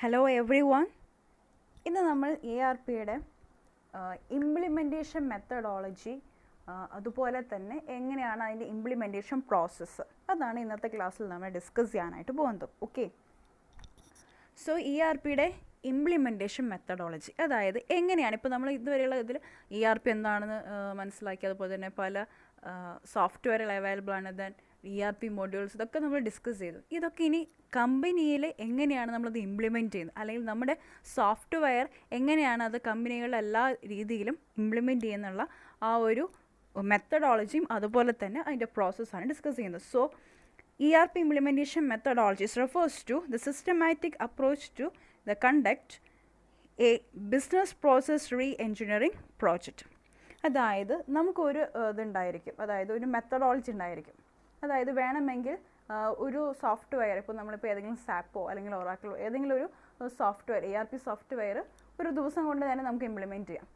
Hello every one. ഇന്ന് നമ്മൾ ARPയുടെ implementation methodology അതുപോലെ തന്നെ എങ്ങനെയാണ് അതിൻ്റെ ഇംപ്ലിമെൻറ്റേഷൻ പ്രോസസ്സ് അതാണ് ഇന്നത്തെ ക്ലാസ്സിൽ നമ്മൾ ഡിസ്കസ് ചെയ്യാനായിട്ട് പോകുന്നത്. ഓക്കെ, സോ ARPയുടെ ഇംപ്ലിമെൻറ്റേഷൻ മെത്തഡോളജി, അതായത് എങ്ങനെയാണ് ഇപ്പോൾ നമ്മൾ ഇതുവരെയുള്ള ഇതിൽ ARP എന്താണെന്ന് മനസ്സിലാക്കി, അതുപോലെ തന്നെ പല സോഫ്റ്റ്വെയറുകൾ അവൈലബിൾ ആണ്, ദെൻ ERP മോഡ്യൂൾസ്, ഇതൊക്കെ നമ്മൾ ഡിസ്കസ് ചെയ്തു. ഇതൊക്കെ ഇനി കമ്പനിയിൽ എങ്ങനെയാണ് നമ്മളത് ഇംപ്ലിമെൻറ്റ് ചെയ്യുന്നത്, അല്ലെങ്കിൽ നമ്മുടെ സോഫ്റ്റ്വെയർ എങ്ങനെയാണ് അത് കമ്പനികളുടെ എല്ലാ രീതിയിലും ഇംപ്ലിമെൻറ്റ് ചെയ്യുന്നുള്ള ആ ഒരു മെത്തഡോളജിയും അതുപോലെ തന്നെ അതിൻ്റെ പ്രോസസ്സാണ് ഡിസ്കസ് ചെയ്യുന്നത്. So ERP implementation methodologies refers to the systematic approach to the conduct a business process re-engineering project. അതായത് നമുക്കൊരു ഇതുണ്ടായിരിക്കും, അതായത് ഒരു മെത്തഡോളജി ഉണ്ടായിരിക്കും. അതായത് വേണമെങ്കിൽ ഒരു സോഫ്റ്റ്വെയർ, ഇപ്പോൾ നമ്മളിപ്പോൾ ഏതെങ്കിലും സാപ്പോ അല്ലെങ്കിൽ ഒറാക്കിളോ ഏതെങ്കിലും ഒരു സോഫ്റ്റ്വെയർ ARP സോഫ്റ്റ്വെയർ ഒരു ദിവസം കൊണ്ട് തന്നെ നമുക്ക് ഇംപ്ലിമെൻറ്റ് ചെയ്യാം.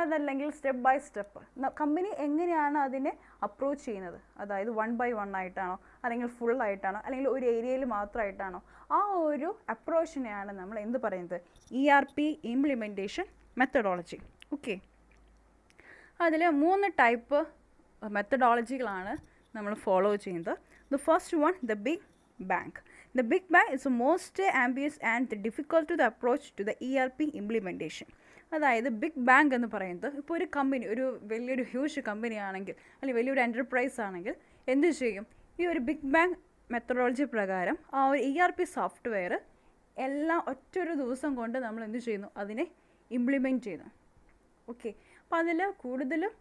അതല്ലെങ്കിൽ സ്റ്റെപ്പ് ബൈ സ്റ്റെപ്പ് കമ്പനി എങ്ങനെയാണ് അതിനെ അപ്രോച്ച് ചെയ്യുന്നത്, അതായത് 1 by 1 ആയിട്ടാണോ അല്ലെങ്കിൽ ഫുള്ളായിട്ടാണോ അല്ലെങ്കിൽ ഒരു ഏരിയയിൽ മാത്രമായിട്ടാണോ, ആ ഒരു അപ്രോച്ചിനെയാണ് നമ്മൾ എന്ത് പറയുന്നത്, ERP ഇംപ്ലിമെൻറ്റേഷൻ മെത്തഡോളജി. ഓക്കെ, അതിൽ 3 ടൈപ്പ് മെത്തഡോളജികളാണ് നമ്മൾ ഫോളോ ചെയ്യുന്നത്. The first one, the big bang. The Big Bang is the most ambitious and difficult to the approach to the ERP implementation. അതായത് ബിഗ് ബാങ് എന്ന് പറയുന്നത്, ഇപ്പോൾ ഒരു കമ്പനി, ഒരു വലിയൊരു ഹ്യൂജ് കമ്പനി ആണെങ്കിൽ അല്ലെങ്കിൽ വലിയൊരു എൻ്റർപ്രൈസ് ആണെങ്കിൽ എന്ത് ചെയ്യും, ഈ ഒരു ബിഗ് ബാങ് മെത്തഡോളജി പ്രകാരം ആ ഒരു ERP സോഫ്റ്റ്വെയർ എല്ലാം ഒറ്റൊരു ദിവസം കൊണ്ട് നമ്മൾ എന്ത് ചെയ്യുന്നു, അതിനെ ഇംപ്ലിമെൻറ്റ് ചെയ്യുന്നു. ഓക്കെ, അപ്പോൾ അതിൽ കൂടുതലും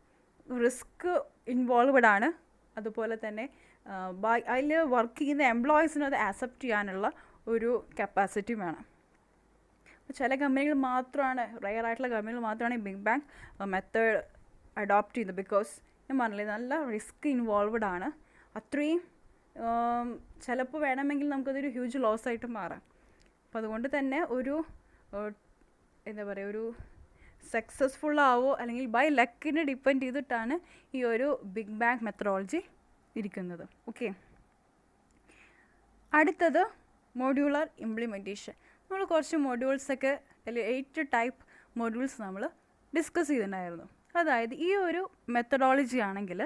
റിസ്ക് ഇൻവോൾവഡ് ആണ്, അതുപോലെ തന്നെ അതിൽ വർക്ക് ചെയ്യുന്ന എംപ്ലോയീസിന് അത് ആക്സെപ്റ്റ് ചെയ്യാനുള്ള ഒരു കപ്പാസിറ്റി വേണം. ചില കമ്പനികൾ മാത്രമാണ്, റയർ ആയിട്ടുള്ള കമ്പനികൾ മാത്രമാണ് ഈ ബിഗ് ബാങ് മെത്തേഡ് അഡോപ്റ്റ് ചെയ്യുന്നത്. ബിക്കോസ് ഞാൻ പറഞ്ഞില്ലേ, നല്ല റിസ്ക് ഇൻവോൾവഡ് ആണ്. അത്രയും ചിലപ്പോൾ വേണമെങ്കിൽ നമുക്കതൊരു ഹ്യൂജ് ലോസ് ആയിട്ട് മാറാം. അപ്പോൾ അതുകൊണ്ട് തന്നെ ഒരു എന്താ പറയുക, ഒരു സക്സസ്ഫുൾ ആവോ അല്ലെങ്കിൽ ബൈ ലക്കിനെ ഡിപ്പെൻഡ് ചെയ്തിട്ടാണ് ഈ ഒരു ബിഗ് ബാങ് മെത്തഡോളജി ഇരിക്കുന്നത്. ഓക്കെ, അടുത്തത് മോഡ്യൂളർ ഇംപ്ലിമെൻറ്റേഷൻ. നമ്മൾ കുറച്ച് മോഡ്യൂൾസൊക്കെ, അല്ലെങ്കിൽ 8 ടൈപ്പ് മോഡ്യൂൾസ് നമ്മൾ ഡിസ്കസ് ചെയ്തിട്ടുണ്ടായിരുന്നു. അതായത് ഈ ഒരു മെത്തഡോളജി ആണെങ്കിൽ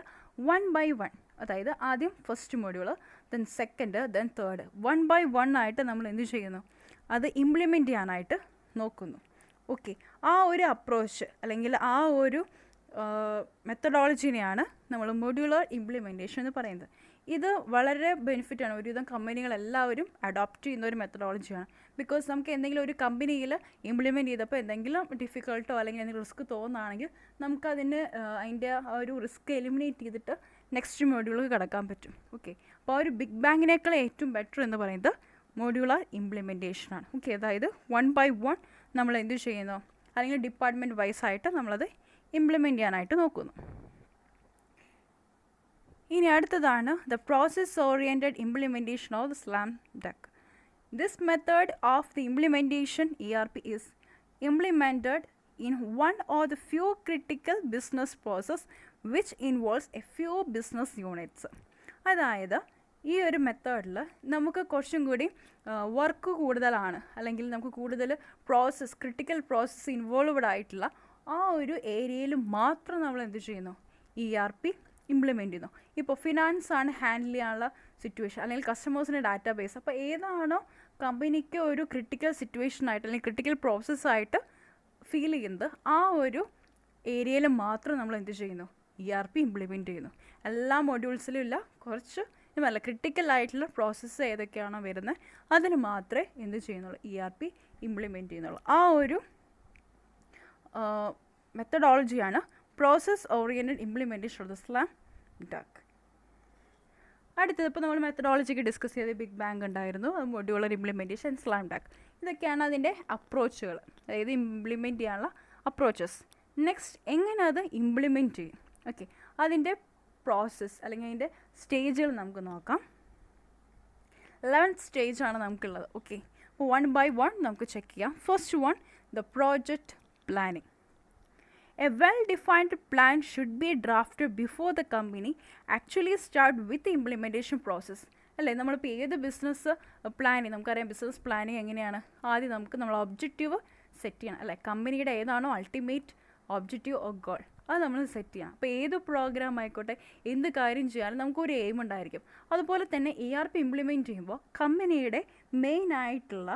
1 by 1, അതായത് ആദ്യം first module, then second, then third, 1 by 1 ആയിട്ട് നമ്മൾ എന്ത് ചെയ്യുന്നു, അത് ഇംപ്ലിമെൻറ്റ് ചെയ്യാനായിട്ട് നോക്കുന്നു. ഓക്കെ, ആ ഒരു അപ്രോച്ച് അല്ലെങ്കിൽ ആ ഒരു മെത്തഡോളജിനെയാണ് നമ്മൾ മോഡ്യൂളർ ഇംപ്ലിമെൻറ്റേഷൻ എന്ന് പറയുന്നത്. ഇത് വളരെ ബെനിഫിറ്റാണ്, ഒരുവിധം കമ്പനികളെല്ലാവരും അഡോപ്റ്റ് ചെയ്യുന്ന ഒരു മെത്തഡോളജിയാണ്. ബിക്കോസ് നമുക്ക് എന്തെങ്കിലും ഒരു കമ്പനിയിൽ ഇംപ്ലിമെൻറ്റ് ചെയ്തപ്പോൾ എന്തെങ്കിലും ഡിഫിക്കൾട്ടോ അല്ലെങ്കിൽ എന്തെങ്കിലും റിസ്ക് തോന്നുകയാണെങ്കിൽ നമുക്കതിന് അതിൻ്റെ ആ ഒരു റിസ്ക് എലിമിനേറ്റ് ചെയ്തിട്ട് നെക്സ്റ്റ് മോഡ്യൂളിൽ കടക്കാൻ പറ്റും. ഓക്കെ, അപ്പോൾ ആ ഒരു ബിഗ് ബാങ്ങിനേക്കാൾ ഏറ്റവും ബെറ്റർ എന്ന് പറയുന്നത് മോഡ്യൂളർ ഇംപ്ലിമെൻറ്റേഷനാണ്. ഓക്കെ, അതായത് 1 by 1 നമ്മൾ എന്ത് ചെയ്യുന്നു, അല്ലെങ്കിൽ ഡിപ്പാർട്ട്മെൻറ്റ് വൈസ് ആയിട്ട് നമ്മളത് ഇംപ്ലിമെൻറ്റ് ചെയ്യാനായിട്ട് നോക്കുന്നു. ഇനി അടുത്തതാണ് the process oriented implementation of the slam duck. This method of the implementation ERP is implemented in one or the few critical business process which involves a few business units. അതായത് ഈ ഒരു മെത്തേഡിൽ നമുക്ക് കുറച്ചും കൂടി വർക്ക് കൂടുതലാണ്, അല്ലെങ്കിൽ നമുക്ക് കൂടുതൽ ക്രിട്ടിക്കൽ പ്രോസസ്സ് ഇൻവോൾവഡ് ആയിട്ടുള്ള ആ ഒരു ഏരിയയിൽ മാത്രം നമ്മൾ എന്ത് ചെയ്യുന്നു, ERP ഇംപ്ലിമെൻറ്റ് ചെയ്യുന്നു. ഇപ്പോൾ ഫിനാൻസ് ആണ് ഹാൻഡിൽ ചെയ്യാനുള്ള സിറ്റുവേഷൻ, അല്ലെങ്കിൽ കസ്റ്റമേഴ്സിൻ്റെ ഡാറ്റാബേസ്. അപ്പോൾ ഏതാണോ കമ്പനിക്ക് ഒരു ക്രിട്ടിക്കൽ സിറ്റുവേഷനായിട്ട് അല്ലെങ്കിൽ ക്രിട്ടിക്കൽ പ്രോസസ്സായിട്ട് ഫീൽ ചെയ്യുന്നത്, ആ ഒരു ഏരിയയിൽ മാത്രം നമ്മൾ എന്ത് ചെയ്യുന്നു, ERP ഇംപ്ലിമെൻറ്റ് ചെയ്യുന്നു. എല്ലാ മോഡ്യൂൾസിലും ഇല്ല, കുറച്ച് അല്ല ക്രിട്ടിക്കൽ ആയിട്ടുള്ള പ്രോസസ്സ് ഏതൊക്കെയാണോ വരുന്നത് അതിന് മാത്രമേ എന്ത് ചെയ്യുന്നുള്ളൂ, ERP ഇംപ്ലിമെൻറ്റ് ചെയ്യുന്നുള്ളൂ. ആ ഒരു മെത്തഡോളജിയാണ് process oriented implementation of the slam duck. അടുത്തത് ഇപ്പോൾ നമ്മൾ മെത്തഡോളജിക്ക് ഡിസ്കസ് ചെയ്ത് ബിഗ് ബാങ് ഉണ്ടായിരുന്നു, മോഡ്യൂളർ ഇംപ്ലിമെൻറ്റേഷൻ, സ്ലാം ഡക്ക്, ഇതൊക്കെയാണ് അതിൻ്റെ അപ്രോച്ചുകൾ, അതായത് ഇംപ്ലിമെൻറ്റ് ചെയ്യാനുള്ള അപ്രോച്ചസ്. നെക്സ്റ്റ് എങ്ങനെ അത് ഇംപ്ലിമെൻറ്റ് ചെയ്യും. ഓക്കെ, അതിൻ്റെ പ്രോസസ്സ് അല്ലെങ്കിൽ അതിൻ്റെ സ്റ്റേജുകൾ നമുക്ക് നോക്കാം. 11th സ്റ്റേജാണ് നമുക്കുള്ളത്. ഓക്കെ, അപ്പോൾ 1 by 1 നമുക്ക് ചെക്ക് ചെയ്യാം. First one, the project planning. A well-defined plan should be drafted before the company actually start with the implementation process. അല്ലേ? നമ്മളിപ്പോൾ ഏത് ബിസിനസ് പ്ലാനിങ്, നമുക്കറിയാം ബിസിനസ് പ്ലാനിങ് എങ്ങനെയാണ്, ആദ്യം നമ്മൾ ഒബ്ജക്റ്റീവ് സെറ്റ് ചെയ്യണം, അല്ലേ? കമ്പനിയുടെ ഏതാണോ അൾട്ടിമേറ്റ് ഒബ്ജക്റ്റീവ് ഓർ ഗോൾ, അത് നമ്മൾ സെറ്റ് ചെയ്യണം. അപ്പോൾ ഏത് പ്രോഗ്രാം ആയിക്കോട്ടെ, എന്ത് കാര്യം ചെയ്യാനും നമുക്കൊരു എയിം ഉണ്ടായിരിക്കും. അതുപോലെ തന്നെ ERP ഇംപ്ലിമെൻറ്റ് ചെയ്യുമ്പോൾ കമ്പനിയുടെ മെയിനായിട്ടുള്ള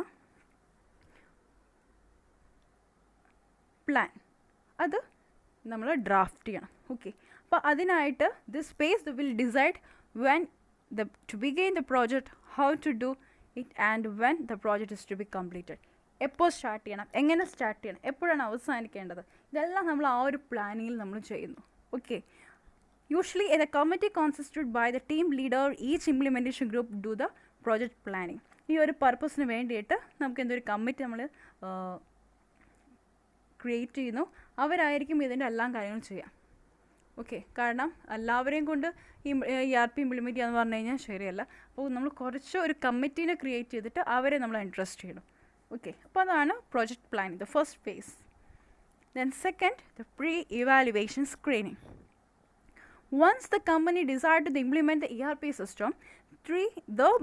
പ്ലാൻ അത് നമ്മൾ ഡ്രാഫ്റ്റ് ചെയ്യണം. ഓക്കെ, അപ്പോൾ അതിനായിട്ട് this face will decide when to begin the project, how to do it and when the project is to be completed. എപ്പോൾ സ്റ്റാർട്ട് ചെയ്യണം, എങ്ങനെ സ്റ്റാർട്ട് ചെയ്യണം, എപ്പോഴാണ് അവസാനിക്കേണ്ടത്, ഇതെല്ലാം നമ്മൾ ആ ഒരു പ്ലാനിങ്ങിൽ നമ്മൾ ചെയ്യുന്നു. Okay, usually the committee consisted by the team leader, each implementation group do the project planning. ഈ ഒരു പർപ്പസിന് വേണ്ടിയിട്ട് നമുക്ക് എന്തൊരു കമ്മിറ്റി നമ്മൾ ക്രിയേറ്റ് ചെയ്യുന്നു. അവരായിരിക്കും ഇതിൻ്റെ എല്ലാ കാര്യങ്ങളും ചെയ്യാം. ഓക്കെ, കാരണം എല്ലാവരെയും കൊണ്ട് ഈ ERP ഇംപ്ലിമെൻറ്റ് ചെയ്യാന്ന് പറഞ്ഞു കഴിഞ്ഞാൽ ശരിയല്ല. അപ്പോൾ നമ്മൾ കുറച്ച് ഒരു കമ്മിറ്റീനെ ക്രിയേറ്റ് ചെയ്തിട്ട് അവരെ നമ്മൾ ഇൻട്രസ്റ്റ് ചെയ്യണം. ഓക്കെ, അപ്പോൾ അതാണ് project planning, the first phase. Then second, the pre evaluation screening. Once the company decided to implement the ERP system, 3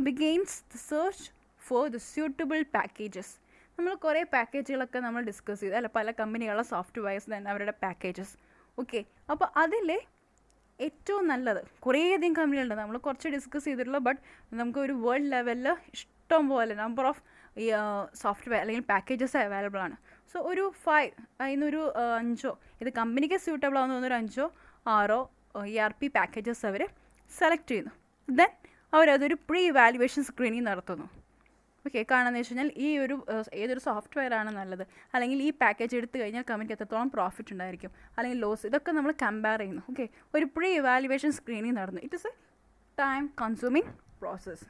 begins the search for the suitable packages. നമ്മൾ കുറേ പാക്കേജുകളൊക്കെ നമ്മൾ ഡിസ്കസ് ചെയ്തു, അല്ല? പല കമ്പനികളുടെ സോഫ്റ്റ്വെയർസ് തന്നെ അവരുടെ പാക്കേജസ്. ഓക്കെ, അപ്പോൾ അതിൽ ഏറ്റവും നല്ലത് കുറേയധികം കമ്പനികളുണ്ട്, നമ്മൾ കുറച്ച് ഡിസ്കസ് ചെയ്തിട്ടുള്ളൂ. ബട്ട് നമുക്ക് ഒരു വേൾഡ് ലെവലിൽ ഇഷ്ടം പോലെ നമ്പർ ഓഫ് സോഫ്റ്റ്വെയർ അല്ലെങ്കിൽ പാക്കേജസ് അവൈലബിൾ ആണ്. സോ ഒരു 5 അതിനൊരു 5 ഇത് കമ്പനിക്ക് സ്യൂട്ടബിൾ ആവുന്ന തോന്നുന്നൊരു 5 6 ERP പാക്കേജസ് അവർ സെലക്ട് ചെയ്യുന്നു. ദെൻ അവരതൊരു പ്രീ ഇവാലുവേഷൻ സ്ക്രീനിങ് നടത്തുന്നു. ഓക്കെ, കാണുന്നത് വെച്ച് കഴിഞ്ഞാൽ ഈ ഒരു ഏതൊരു സോഫ്റ്റ്വെയർ ആണ് നല്ലത്, അല്ലെങ്കിൽ ഈ പാക്കേജ് എടുത്തു കഴിഞ്ഞാൽ കമ്പനിക്ക് എത്രത്തോളം പ്രോഫിറ്റ് ഉണ്ടായിരിക്കും അല്ലെങ്കിൽ ലോസ്, ഇതൊക്കെ നമ്മൾ കമ്പയർ ചെയ്യുന്നു. ഓക്കെ, ഒരു പ്രീ ഇവാലുവേഷൻ സ്ക്രീനിങ് നടന്നു. It is A time consuming process.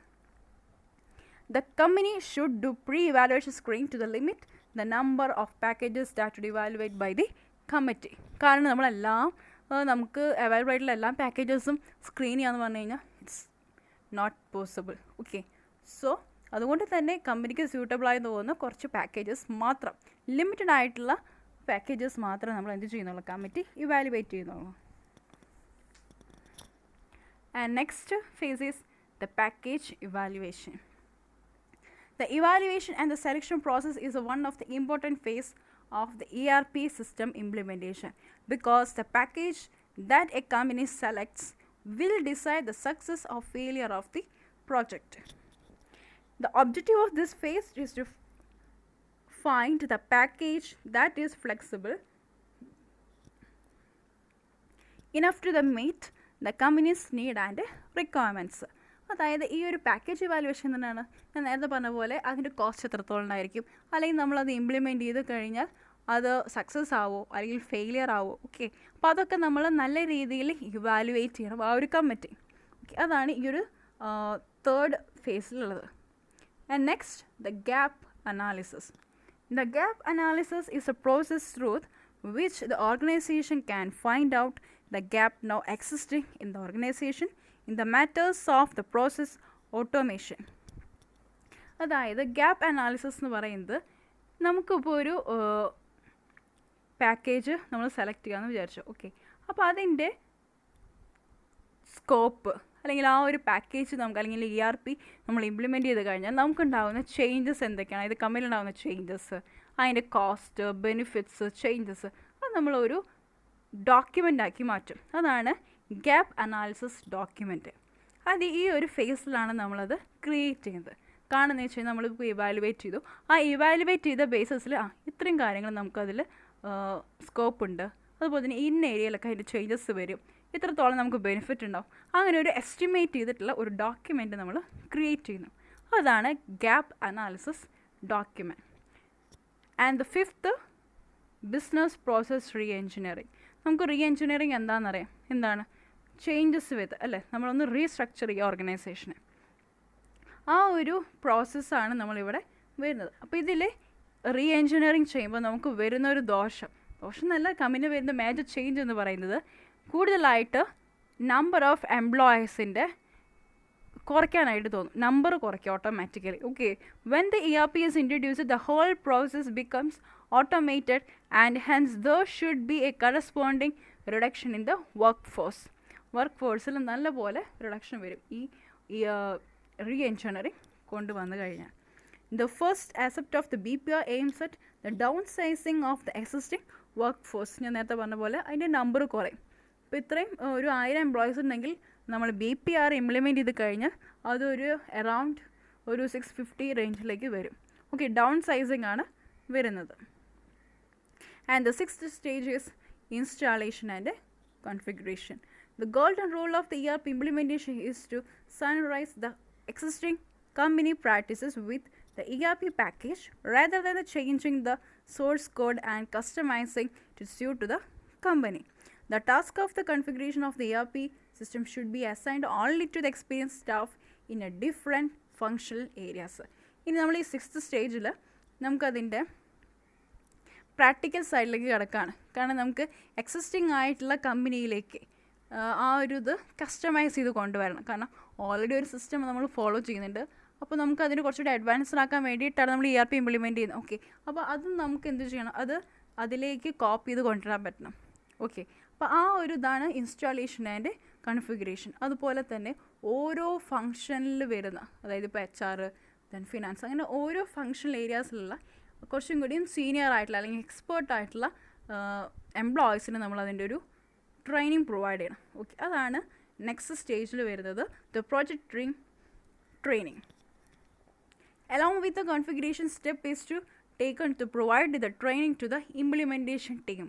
The company should do pre-evaluation screening to the limit the number of packages that would evaluate by the committee. കാരണം നമ്മളെല്ലാം നമുക്ക് available ആയിട്ടുള്ള എല്ലാ പാക്കേജസും screen ചെയ്യാന്ന് പറഞ്ഞു കഴിഞ്ഞാൽ it's not possible. Okay, so അതുകൊണ്ട് തന്നെ കമ്പനിക്ക് സ്യൂട്ടബിളായി തോന്നുന്ന കുറച്ച് പാക്കേജസ് മാത്രം, ലിമിറ്റഡ് ആയിട്ടുള്ള പാക്കേജസ് മാത്രം നമ്മൾ എന്ത് ചെയ്യുന്നുള്ളൂ, കമ്മിറ്റി ഇവാലുവേറ്റ് ചെയ്യുന്നുള്ളൂ. And next face is the package evaluation. The evaluation and the selection process is one of the important phase of the ERP system implementation, because the package that a company selects will decide the success or failure of the project. The objective of this phase is to find the package that is flexible enough to meet the company's need and requirements. അതായത് ഈ ഒരു package evaluation തന്നെയാണ് ഞാൻ നേരത്തെ പറഞ്ഞ പോലെ അതിൻ്റെ cost എത്രത്തോളം ഉണ്ടായിരിക്കും, അല്ലെങ്കിൽ നമ്മളത് ഇംപ്ലിമെൻറ്റ് ചെയ്ത് കഴിഞ്ഞാൽ അത് സക്സസ് ആവോ അല്ലെങ്കിൽ ഫെയിലിയർ ആവോ. ഓക്കെ, അപ്പോൾ അതൊക്കെ നമ്മൾ നല്ല രീതിയിൽ ഇവാലുവേറ്റ് ചെയ്യണം ആ ഒരു കമ്മിറ്റി. ഓക്കെ, അതാണ് ഈ ഒരു തേർഡ് ഫേസിലുള്ളത്. And next, the gap analysis. The gap analysis is a process through which the organization can find out the gap now existing in the organization in the matters of the process automation. അതായത് gap analysis എന്ന് പറയുന്നത്, നമുക്കിപ്പോൾ ഒരു package നമ്മൾ select ചെയ്യാമെന്ന് വിചാരിച്ചു. Okay, അപ്പോൾ അതിൻ്റെ സ്കോപ്പ് അല്ലെങ്കിൽ ആ ഒരു പാക്കേജ് നമുക്ക് അല്ലെങ്കിൽ ERP നമ്മൾ ഇംപ്ലിമെൻറ്റ് ചെയ്ത് കഴിഞ്ഞാൽ നമുക്കുണ്ടാകുന്ന ചേഞ്ചസ് എന്തൊക്കെയാണ്, ഇത് കമ്പനിയിൽ ഉണ്ടാകുന്ന ചേഞ്ചസ്, അതിൻ്റെ കോസ്റ്റ്, ബെനിഫിറ്റ്സ്, ചേഞ്ചസ്, അത് നമ്മളൊരു ഡോക്യുമെൻ്റ് ആക്കി മാറ്റും. അതാണ് ഗ്യാപ്പ് അനാലിസിസ് ഡോക്യുമെൻറ്റ്. അത് ഈ ഒരു ഫേസിലാണ് നമ്മളത് ക്രിയേറ്റ് ചെയ്യുന്നത്. കാണുന്നത് വെച്ച് കഴിഞ്ഞാൽ നമ്മളിപ്പോൾ ഇവാലുവേറ്റ് ചെയ്തു, ആ ഇവാലുവേറ്റ് ചെയ്ത ബേസിസിൽ ഇത്രയും കാര്യങ്ങൾ നമുക്കതിൽ സ്കോപ്പ് ഉണ്ട്, അതുപോലെ തന്നെ ഇന്ന ഏരിയയിലൊക്കെ അതിൻ്റെ ചേഞ്ചസ് വരും, ഇത്രത്തോളം നമുക്ക് ബെനിഫിറ്റ് ഉണ്ടാവും, അങ്ങനെ ഒരു എസ്റ്റിമേറ്റ് ചെയ്തിട്ടുള്ള ഒരു ഡോക്യുമെൻറ്റ് നമ്മൾ ക്രിയേറ്റ് ചെയ്യുന്നു. അതാണ് gap analysis document. And the fifth, business process re engineering. നമുക്ക് റീ എൻജിനീയറിങ് എന്താണെന്നറിയാം, എന്താണ് ചേഞ്ചസ് വിത്ത്, അല്ലേ? നമ്മളൊന്ന് റീസ്ട്രക്ചർ ചെയ്യുക ഓർഗനൈസേഷനെ, ആ ഒരു പ്രോസസ്സാണ് നമ്മളിവിടെ വരുന്നത്. അപ്പോൾ ഇതിൽ റീ എൻജിനീയറിങ് ചെയ്യുമ്പോൾ നമുക്ക് വരുന്നൊരു ദോഷം എന്നല്ല, കമ്പനി വരുന്ന മേജർ ചേഞ്ച് എന്ന് പറയുന്നത് കൂടുതലായിട്ട് നമ്പർ ഓഫ് എംപ്ലോയീസിൻ്റെ കുറയ്ക്കാനായിട്ട് തോന്നും, നമ്പർ കുറയ്ക്കുക automatically. Okay, when the ERP is introduced, the whole process becomes automated and hence there should be a corresponding reduction in the workforce. വർക്ക്ഫോഴ്സിൽ നല്ല പോലെ റിഡക്ഷൻ വരും ഈ റീഎഞ്ചിനീയറിംഗ് കൊണ്ടുവന്നു കഴിഞ്ഞാൽ. The first aspect of the BPR aims at the downsizing of the existing workforce. ഞാൻ നേരത്തെ പറഞ്ഞ പോലെ അതിൻ്റെ നമ്പർ കുറയും. ഇപ്പോൾ ഇത്രയും ഒരു 1000 എംപ്ലോയീസ് ഉണ്ടെങ്കിൽ നമ്മൾ BPR ഇംപ്ലിമെൻറ്റ് ചെയ്ത് കഴിഞ്ഞാൽ അതൊരു അറൗണ്ട് ഒരു 650 റേഞ്ചിലേക്ക് വരും. ഓക്കെ, ഡൗൺ സൈസിങ് ആണ് വരുന്നത്. And the sixth stage is installation and configuration. The golden rule of the ERP implementation is to sunrise the existing company practices with the ERP package rather than changing the source code and customizing to suit to the company. The task of the configuration of the ERP system should be assigned only to the experienced staff in a different functional areas. ഇനി നമ്മൾ ഈ 6th സ്റ്റേജിൽ നമുക്കതിൻ്റെ practical സൈഡിലേക്ക് കിടക്കുകയാണ്. കാരണം നമുക്ക് existing ആയിട്ടുള്ള കമ്പനിയിലേക്ക് ആ ഒരു ഇത് കസ്റ്റമൈസ് ചെയ്ത് കൊണ്ടുവരണം. കാരണം ഓൾറെഡി ഒരു സിസ്റ്റം നമ്മൾ ഫോളോ ചെയ്യുന്നുണ്ട്. അപ്പോൾ നമുക്ക് അതിന് കുറച്ചുകൂടി അഡ്വാൻസ്ഡ് ആക്കാൻ വേണ്ടിയിട്ടാണ് നമ്മൾ ERP ഇംപ്ലിമെൻറ്റ് ചെയ്യുന്നത്. ഓക്കെ, അപ്പോൾ അത് നമുക്ക് എന്ത് ചെയ്യണം, അത് അതിലേക്ക് കോപ്പി ചെയ്ത് കൊണ്ടുവരാൻ പറ്റണം. ഓക്കെ, അപ്പോൾ ആ ഒരു ഇതാണ് ഇൻസ്റ്റാളേഷൻ ആൻഡ് കൺഫിഗറേഷൻ. അതുപോലെ തന്നെ ഓരോ ഫങ്ഷനിൽ വരുന്ന, അതായത് ഇപ്പോൾ HR, ദെൻ ഫിനാൻസ്, അങ്ങനെ ഓരോ ഫങ്ഷണൽ ഏരിയാസിലുള്ള കുറച്ചും കൂടിയും സീനിയർ ആയിട്ടുള്ള അല്ലെങ്കിൽ എക്സ്പേർട്ട് ആയിട്ടുള്ള എംപ്ലോയീസിന് നമ്മൾ അതിൻ്റെ ഒരു ട്രെയിനിങ് പ്രൊവൈഡ് ചെയ്യണം. ഓക്കെ, അതാണ് നെക്സ്റ്റ് സ്റ്റേജിൽ വരുന്നത്, the project training. Along with the configuration step is to taken to provide the training to the implementation team.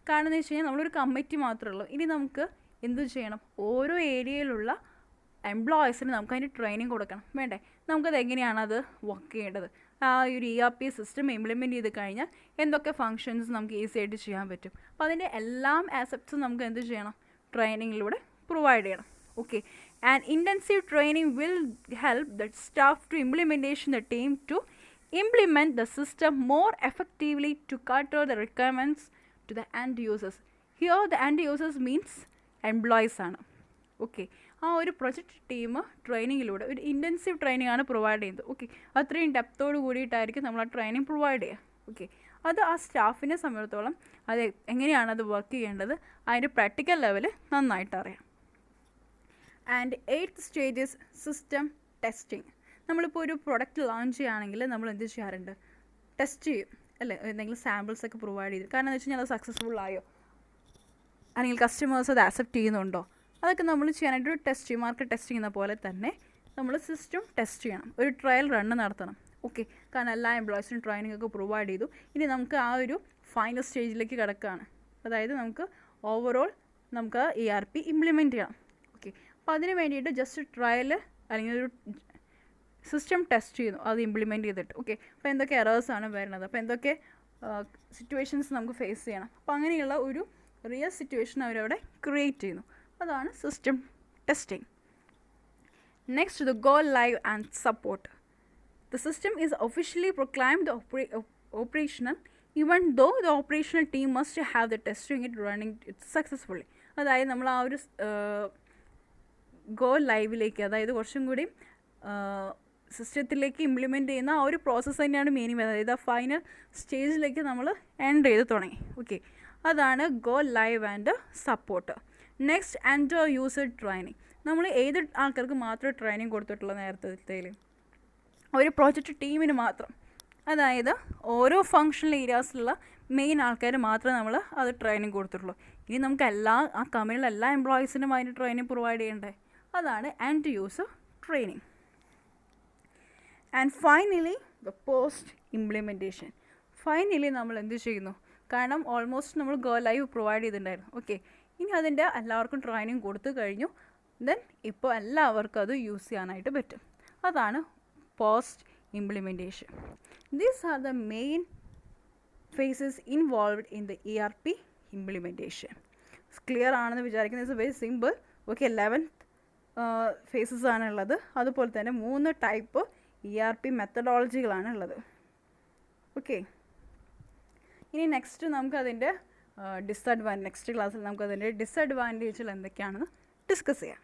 കാരണം എന്ന് വെച്ച് കഴിഞ്ഞാൽ നമ്മളൊരു കമ്മിറ്റി മാത്രമേ ഉള്ളൂ. ഇനി നമുക്ക് എന്ത് ചെയ്യണം, ഓരോ ഏരിയയിലുള്ള എംപ്ലോയീസിന് നമുക്ക് അതിൻ്റെ ട്രെയിനിങ് കൊടുക്കണം, വേണ്ടേ? നമുക്കത് എങ്ങനെയാണ് അത് വർക്ക് ചെയ്യേണ്ടത്, ആ ഒരു ERP സിസ്റ്റം ഇംപ്ലിമെൻറ്റ് ചെയ്ത് കഴിഞ്ഞാൽ എന്തൊക്കെ ഫങ്ഷൻസ് നമുക്ക് ഈസി ആയിട്ട് ചെയ്യാൻ പറ്റും. അപ്പോൾ അതിൻ്റെ എല്ലാം ആസ്പെക്ട്സും നമുക്ക് എന്ത് ചെയ്യണം, ട്രെയിനിങ്ങിലൂടെ പ്രൊവൈഡ് ചെയ്യണം. Okay, and intensive training will help the staff to implementation the team to implement the system more effectively to cater the requirements to the end users. Here the end users means employees ആണ്. Okay, ആ ഒരു project team ട്രെയിനിങ്ങിലൂടെ ഒരു intensive training ആണ് provide ചെയ്യുന്നത്. Okay, അത്രയും ഡെപ്തോട് കൂടിയിട്ടായിരിക്കും നമ്മൾ ആ training provide ചെയ്യുക. ഓക്കെ, അത് ആ സ്റ്റാഫിനെ സംബന്ധിച്ചിടത്തോളം അത് എങ്ങനെയാണ് അത് വർക്ക് ചെയ്യേണ്ടത് അതിൻ്റെ പ്രാക്ടിക്കൽ ലെവൽ നന്നായിട്ട് അറിയാം. And 8th stage is system testing. നമ്മളിപ്പോൾ ഒരു പ്രൊഡക്റ്റ് ലോഞ്ച് ചെയ്യുകയാണെങ്കിൽ നമ്മൾ എന്ത് ചെയ്യാറുണ്ട്, ടെസ്റ്റ് ചെയ്യും അല്ലേ, എന്തെങ്കിലും സാമ്പിൾസ് ഒക്കെ പ്രൊവൈഡ് ചെയ്ത്. കാരണം എന്ന് വെച്ച് കഴിഞ്ഞാൽ അത് സക്സസ്ഫുൾ ആയോ അല്ലെങ്കിൽ കസ്റ്റമേഴ്സ് അത് ആക്സെപ്റ്റ് ചെയ്യുന്നുണ്ടോ, അതൊക്കെ നമ്മൾ ചെയ്യാനായിട്ട് ടെസ്റ്റ് ചെയ്യും. മാർക്കറ്റ് ടെസ്റ്റ് ചെയ്യുന്ന പോലെ തന്നെ നമ്മൾ സിസ്റ്റം ടെസ്റ്റ് ചെയ്യണം, ഒരു ട്രയൽ റണ്ണ് നടത്തണം. ഓക്കെ, കാരണം എല്ലാ എംപ്ലോയീസിനും ട്രെയിനിങ് ഒക്കെ പ്രൊവൈഡ് ചെയ്തു. ഇനി നമുക്ക് ആ ഒരു ഫൈനൽ സ്റ്റേജിലേക്ക് കിടക്കുകയാണ്, അതായത് നമുക്ക് ഓവറോൾ നമുക്ക് ERP ഇംപ്ലിമെൻറ്റ് ചെയ്യണം. ഓക്കെ, അപ്പോൾ അതിന് വേണ്ടിയിട്ട് ജസ്റ്റ് ട്രയൽ അല്ലെങ്കിൽ ഒരു സിസ്റ്റം ടെസ്റ്റ് ചെയ്യുന്നു അത് ഇംപ്ലിമെൻറ്റ് ചെയ്തിട്ട്. ഓക്കെ, അപ്പോൾ എന്തൊക്കെ എറേഴ്സാണ് വരുന്നത്, അപ്പോൾ എന്തൊക്കെ സിറ്റുവേഷൻസ് നമുക്ക് ഫേസ് ചെയ്യണം, അപ്പോൾ അങ്ങനെയുള്ള ഒരു റിയൽ സിറ്റുവേഷൻ അവരവിടെ ക്രിയേറ്റ് ചെയ്യുന്നു. അതാണ് system testing. Next, the go live and support. The system is officially proclaimed operational even though the operational team must have the testing it running it successfully. അതായത് നമ്മൾ ആ ഒരു ഗോ ലൈവിലേക്ക്, അതായത് കുറച്ചും കൂടി സിസ്റ്റത്തിലേക്ക് ഇംപ്ലിമെൻറ്റ് ചെയ്യുന്ന ആ ഒരു പ്രോസസ്സ് തന്നെയാണ് മീനിങ്. അതായത് ആ ഫൈനൽ സ്റ്റേജിലേക്ക് നമ്മൾ എൻഡ് ചെയ്ത് തുടങ്ങി. ഓക്കെ, അതാണ് go live and support. Next, end user training. നമ്മൾ ഏത് ആൾക്കാർക്ക് മാത്രമേ ട്രെയിനിങ് കൊടുത്തിട്ടുള്ളൂ നേരത്തേൽ, ഒരു പ്രോജക്റ്റ് ടീമിന് മാത്രം. അതായത് ഓരോ ഫങ്ഷണൽ ഏരിയാസിലുള്ള മെയിൻ ആൾക്കാർ മാത്രമേ നമ്മൾ അത് ട്രെയിനിങ് കൊടുത്തിട്ടുള്ളൂ. ഇനി നമുക്ക് ആ കമ്പനിയിലെ എല്ലാ എംപ്ലോയീസിനും അതിന് ട്രെയിനിങ് പ്രൊവൈഡ് ചെയ്യണ്ടേ, അതാണ് end user training. And finally the post implementation. Finally നമ്മൾ എന്ത് ചെയ്യുന്നു, കാരണം ഓൾമോസ്റ്റ് നമ്മൾ ഗോ ലൈവ് പ്രൊവൈഡ് ചെയ്തിട്ടുണ്ടായിരുന്നു. ഓക്കെ, ഇനി അതിൻ്റെ എല്ലാവർക്കും ട്രെയിനിങ് കൊടുത്തു കഴിഞ്ഞു. ദെൻ ഇപ്പോൾ എല്ലാവർക്കും അത് യൂസ് ചെയ്യാനായിട്ട് പറ്റും. അതാണ് post implementation. These are the main phases involved in the ERP implementation. Clear ആണെന്ന് വിചാരിക്കുന്നത്. It's very simple. Okay, 11 phases ആണുള്ളത്. അതുപോലെ തന്നെ 3 ടൈപ്പ് ERP മെത്തഡോളജികളാണ് ഉള്ളത്. ഓക്കെ, ഇനി നെക്സ്റ്റ് നമുക്കതിൻ്റെ നെക്സ്റ്റ് ക്ലാസ്സിൽ നമുക്കതിൻ്റെ ഡിസഡ്വാൻറ്റേജുകൾ എന്തൊക്കെയാണെന്ന് ഡിസ്കസ് ചെയ്യാം.